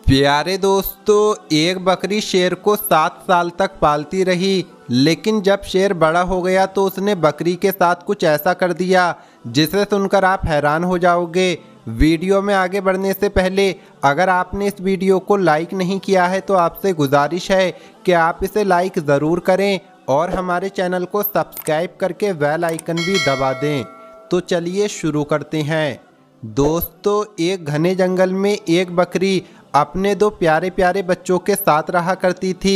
प्यारे दोस्तों, एक बकरी शेर को 7 साल तक पालती रही, लेकिन जब शेर बड़ा हो गया तो उसने बकरी के साथ कुछ ऐसा कर दिया जिसे सुनकर आप हैरान हो जाओगे। वीडियो में आगे बढ़ने से पहले अगर आपने इस वीडियो को लाइक नहीं किया है तो आपसे गुजारिश है कि आप इसे लाइक ज़रूर करें और हमारे चैनल को सब्सक्राइब करके बेल आइकन भी दबा दें। तो चलिए शुरू करते हैं। दोस्तों, एक घने जंगल में एक बकरी अपने 2 प्यारे प्यारे बच्चों के साथ रहा करती थी।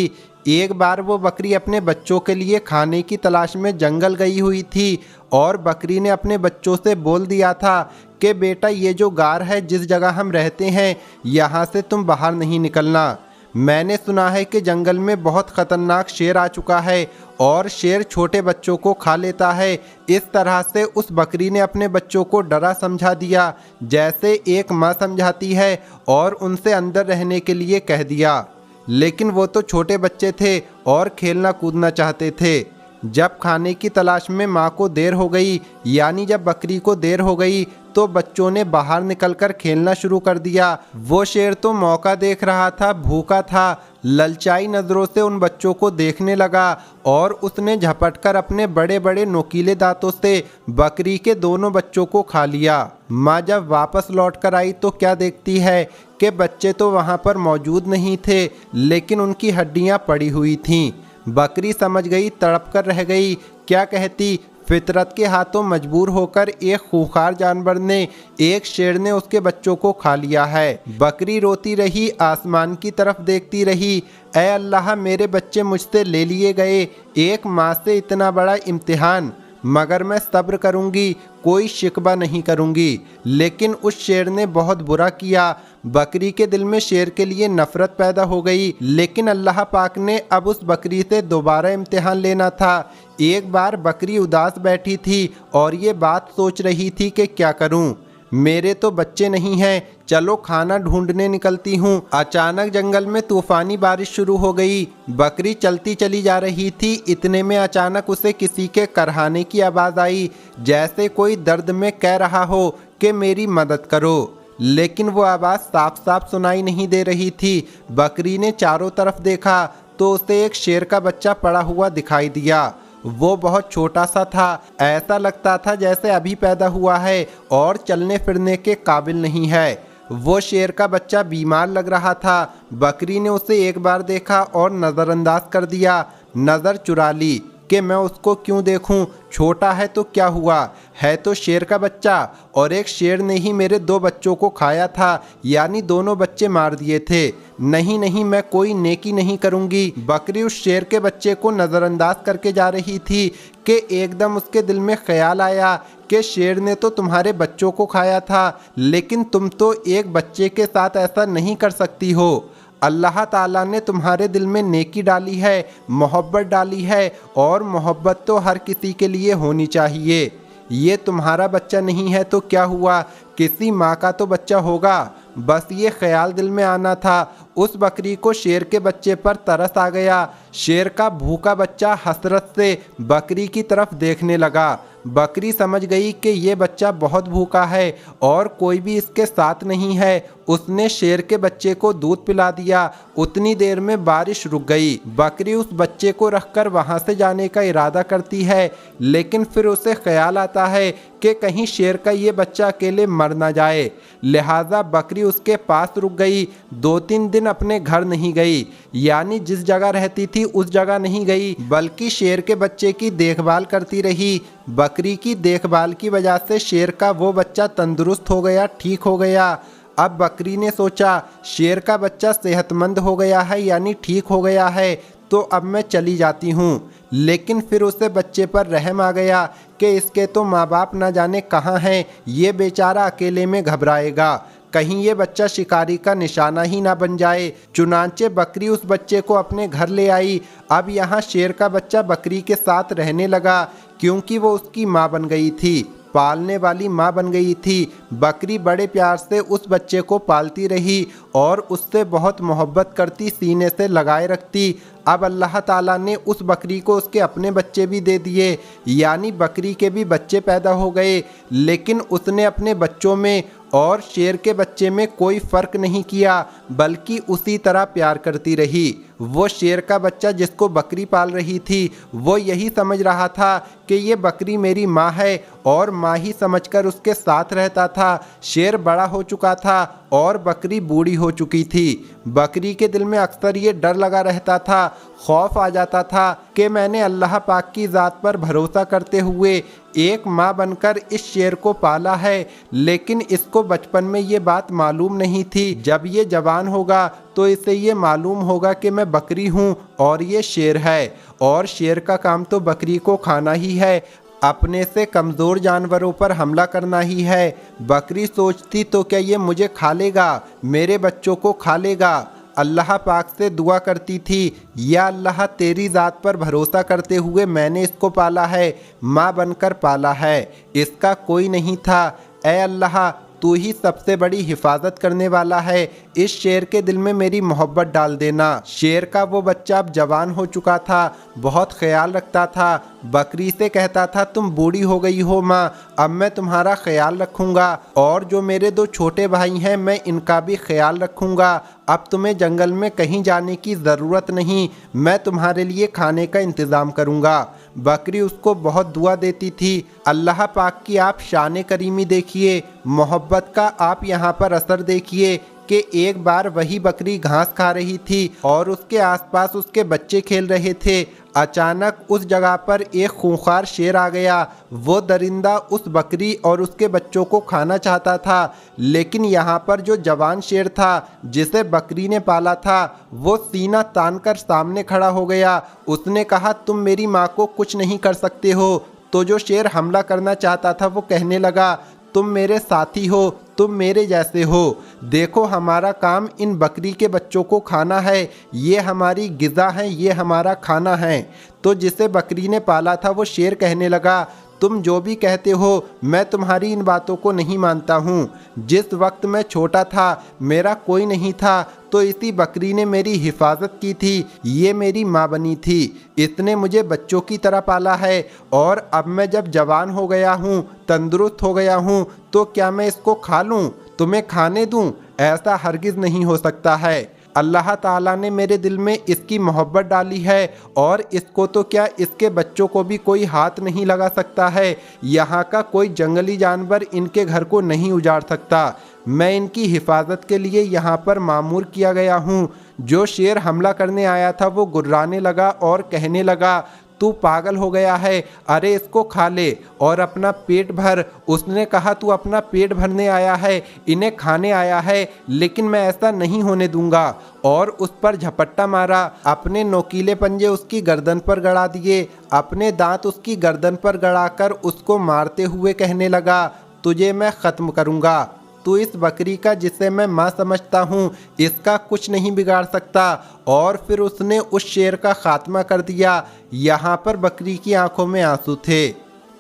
एक बार वो बकरी अपने बच्चों के लिए खाने की तलाश में जंगल गई हुई थी और बकरी ने अपने बच्चों से बोल दिया था कि बेटा, ये जो गार है जिस जगह हम रहते हैं यहाँ से तुम बाहर नहीं निकलना। मैंने सुना है कि जंगल में बहुत ख़तरनाक शेर आ चुका है और शेर छोटे बच्चों को खा लेता है। इस तरह से उस बकरी ने अपने बच्चों को डरा समझा दिया, जैसे एक माँ समझाती है, और उनसे अंदर रहने के लिए कह दिया। लेकिन वो तो छोटे बच्चे थे और खेलना कूदना चाहते थे। जब खाने की तलाश में माँ को देर हो गई, यानी जब बकरी को देर हो गई, तो बच्चों ने बाहर निकलकर खेलना शुरू कर दिया। वो शेर तो मौका देख रहा था, भूखा था, ललचाई नज़रों से उन बच्चों को देखने लगा और उसने झपटकर अपने बड़े बड़े नोकीले दांतों से बकरी के दोनों बच्चों को खा लिया। माँ जब वापस लौटकर आई तो क्या देखती है कि बच्चे तो वहाँ पर मौजूद नहीं थे, लेकिन उनकी हड्डियाँ पड़ी हुई थीं। बकरी समझ गई, तड़प कर रह गई। क्या कहती, फितरत के हाथों मजबूर होकर एक खूंखार जानवर ने, एक शेर ने उसके बच्चों को खा लिया है। बकरी रोती रही, आसमान की तरफ देखती रही। ऐ अल्लाह, मेरे बच्चे मुझसे ले लिए गए, एक माँ से इतना बड़ा इम्तिहान। मगर मैं सब्र करूंगी, कोई शिकवा नहीं करूंगी। लेकिन उस शेर ने बहुत बुरा किया। बकरी के दिल में शेर के लिए नफरत पैदा हो गई। लेकिन अल्लाह पाक ने अब उस बकरी से दोबारा इम्तिहान लेना था। एक बार बकरी उदास बैठी थी और ये बात सोच रही थी कि क्या करूं, मेरे तो बच्चे नहीं हैं, चलो खाना ढूंढने निकलती हूँ। अचानक जंगल में तूफानी बारिश शुरू हो गई। बकरी चलती चली जा रही थी, इतने में अचानक उसे किसी के करहाने की आवाज़ आई, जैसे कोई दर्द में कह रहा हो कि मेरी मदद करो। लेकिन वो आवाज़ साफ साफ सुनाई नहीं दे रही थी। बकरी ने चारों तरफ देखा तो उसे एक शेर का बच्चा पड़ा हुआ दिखाई दिया। वो बहुत छोटा सा था, ऐसा लगता था जैसे अभी पैदा हुआ है और चलने फिरने के काबिल नहीं है। वो शेर का बच्चा बीमार लग रहा था। बकरी ने उसे एक बार देखा और नज़रअंदाज कर दिया, नज़र चुरा ली कि मैं उसको क्यों देखूं, छोटा है तो क्या हुआ, है तो शेर का बच्चा, और एक शेर ने ही मेरे 2 बच्चों को खाया था, यानी दोनों बच्चे मार दिए थे। नहीं नहीं, मैं कोई नेकी नहीं करूंगी। बकरी उस शेर के बच्चे को नज़रअंदाज करके जा रही थी कि एकदम उसके दिल में ख्याल आया कि शेर ने तो तुम्हारे बच्चों को खाया था, लेकिन तुम तो एक बच्चे के साथ ऐसा नहीं कर सकती हो। अल्लाह ताला ने तुम्हारे दिल में नेकी डाली है, मोहब्बत डाली है, और मोहब्बत तो हर किसी के लिए होनी चाहिए। ये तुम्हारा बच्चा नहीं है तो क्या हुआ, किसी माँ का तो बच्चा होगा। बस ये ख्याल दिल में आना था। उस बकरी को शेर के बच्चे पर तरस आ गया। शेर का भूखा बच्चा हसरत से बकरी की तरफ देखने लगा। बकरी समझ गई कि ये बच्चा बहुत भूखा है और कोई भी इसके साथ नहीं है। उसने शेर के बच्चे को दूध पिला दिया। उतनी देर में बारिश रुक गई। बकरी उस बच्चे को रखकर वहां से जाने का इरादा करती है, लेकिन फिर उसे ख्याल आता है कि कहीं शेर का ये बच्चा अकेले मर ना जाए। लिहाजा बकरी उसके पास रुक गई। 2-3 दिन अपने घर नहीं गई, यानी जिस जगह रहती थी उस जगह नहीं गई, बल्कि शेर के बच्चे की देखभाल करती रही। बकरी की देखभाल की वजह से शेर का वो बच्चा तंदुरुस्त हो गया, ठीक हो गया। अब बकरी ने सोचा, शेर का बच्चा सेहतमंद हो गया है, यानी ठीक हो गया है, तो अब मैं चली जाती हूँ। लेकिन फिर उसे बच्चे पर रहम आ गया कि इसके तो माँ बाप ना जाने कहाँ हैं, ये बेचारा अकेले में घबराएगा, कहीं ये बच्चा शिकारी का निशाना ही ना बन जाए। चुनांचे बकरी उस बच्चे को अपने घर ले आई। अब यहाँ शेर का बच्चा बकरी के साथ रहने लगा, क्योंकि वो उसकी माँ बन गई थी, पालने वाली माँ बन गई थी। बकरी बड़े प्यार से उस बच्चे को पालती रही और उससे बहुत मोहब्बत करती, सीने से लगाए रखती। अब अल्लाह ताला ने उस बकरी को उसके अपने बच्चे भी दे दिए, यानी बकरी के भी बच्चे पैदा हो गए। लेकिन उसने अपने बच्चों में और शेर के बच्चे में कोई फ़र्क नहीं किया, बल्कि उसी तरह प्यार करती रही। वो शेर का बच्चा जिसको बकरी पाल रही थी, वो यही समझ रहा था कि ये बकरी मेरी माँ है और माँ ही समझकर उसके साथ रहता था। शेर बड़ा हो चुका था और बकरी बूढ़ी हो चुकी थी। बकरी के दिल में अक्सर ये डर लगा रहता था, खौफ आ जाता था कि मैंने अल्लाह पाक की ज़ात पर भरोसा करते हुए एक माँ बनकर इस शेर को पाला है, लेकिन इसको बचपन में ये बात मालूम नहीं थी। जब ये जवान होगा तो इसे ये मालूम होगा कि मैं बकरी हूँ और ये शेर है, और शेर का काम तो बकरी को खाना ही है, अपने से कमज़ोर जानवरों पर हमला करना ही है। बकरी सोचती तो क्या ये मुझे खा लेगा, मेरे बच्चों को खा लेगा। अल्लाह पाक से दुआ करती थी, या अल्लाह तेरी ज़ात पर भरोसा करते हुए मैंने इसको पाला है, माँ बनकर पाला है, इसका कोई नहीं था। ऐ अल्लाह तू ही सबसे बड़ी हिफाजत करने वाला है, इस शेर के दिल में मेरी मोहब्बत डाल देना। शेर का वो बच्चा अब जवान हो चुका था, बहुत ख्याल रखता था। बकरी से कहता था तुम बूढ़ी हो गई हो माँ, अब मैं तुम्हारा ख्याल रखूँगा, और जो मेरे 2 छोटे भाई हैं मैं इनका भी ख्याल रखूँगा। अब तुम्हें जंगल में कहीं जाने की ज़रूरत नहीं, मैं तुम्हारे लिए खाने का इंतज़ाम करूँगा। बकरी उसको बहुत दुआ देती थी। अल्लाह पाक की आप शान करीमी देखिए, मोहब्बत का आप यहाँ पर असर देखिए कि एक बार वही बकरी घास खा रही थी और उसके आसपास उसके बच्चे खेल रहे थे। अचानक उस जगह पर एक खूंखार शेर आ गया। वो दरिंदा उस बकरी और उसके बच्चों को खाना चाहता था, लेकिन यहाँ पर जो जवान शेर था जिसे बकरी ने पाला था, वो सीना तान कर सामने खड़ा हो गया। उसने कहा तुम मेरी माँ को कुछ नहीं कर सकते हो। तो जो शेर हमला करना चाहता था वो कहने लगा तुम मेरे साथी हो, तुम मेरे जैसे हो, देखो हमारा काम इन बकरी के बच्चों को खाना है, ये हमारी ग़िज़ा है, ये हमारा खाना है। तो जिसे बकरी ने पाला था वो शेर कहने लगा तुम जो भी कहते हो मैं तुम्हारी इन बातों को नहीं मानता हूँ। जिस वक्त मैं छोटा था मेरा कोई नहीं था, तो इसी बकरी ने मेरी हिफाजत की थी, ये मेरी माँ बनी थी, इसने मुझे बच्चों की तरह पाला है, और अब मैं जब जवान हो गया हूँ, तंदुरुस्त हो गया हूँ, तो क्या मैं इसको खा लूँ, तुम्हें खाने दूँ? ऐसा हरगिज़ नहीं हो सकता है। अल्लाह ताला ने मेरे दिल में इसकी मोहब्बत डाली है, और इसको तो क्या इसके बच्चों को भी कोई हाथ नहीं लगा सकता है। यहाँ का कोई जंगली जानवर इनके घर को नहीं उजाड़ सकता। मैं इनकी हिफाजत के लिए यहाँ पर मामूर किया गया हूँ। जो शेर हमला करने आया था वो गुर्राने लगा और कहने लगा तू पागल हो गया है, अरे इसको खा ले और अपना पेट भर। उसने कहा तू अपना पेट भरने आया है, इन्हें खाने आया है, लेकिन मैं ऐसा नहीं होने दूंगा, और उस पर झपट्टा मारा। अपने नोकीले पंजे उसकी गर्दन पर गड़ा दिए, अपने दांत उसकी गर्दन पर गड़ाकर उसको मारते हुए कहने लगा तुझे मैं ख़त्म करूंगा। तू इस बकरी का जिसे मैं माँ समझता हूँ इसका कुछ नहीं बिगाड़ सकता। और फिर उसने उस शेर का खात्मा कर दिया। यहाँ पर बकरी की आंखों में आंसू थे।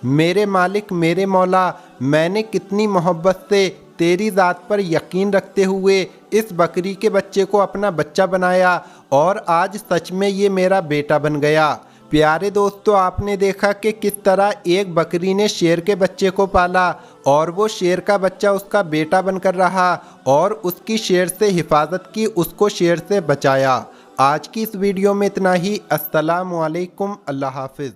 मेरे मालिक, मेरे मौला, मैंने कितनी मोहब्बत से तेरी ज़ात पर यकीन रखते हुए इस बकरी के बच्चे को अपना बच्चा बनाया, और आज सच में ये मेरा बेटा बन गया। प्यारे दोस्तों, आपने देखा कि किस तरह एक बकरी ने शेर के बच्चे को पाला, और वो शेर का बच्चा उसका बेटा बनकर रहा, और उसकी शेर से हिफाजत की, उसको शेर से बचाया। आज की इस वीडियो में इतना ही। अस्सलामु अलैकुम, अल्लाह हाफिज़।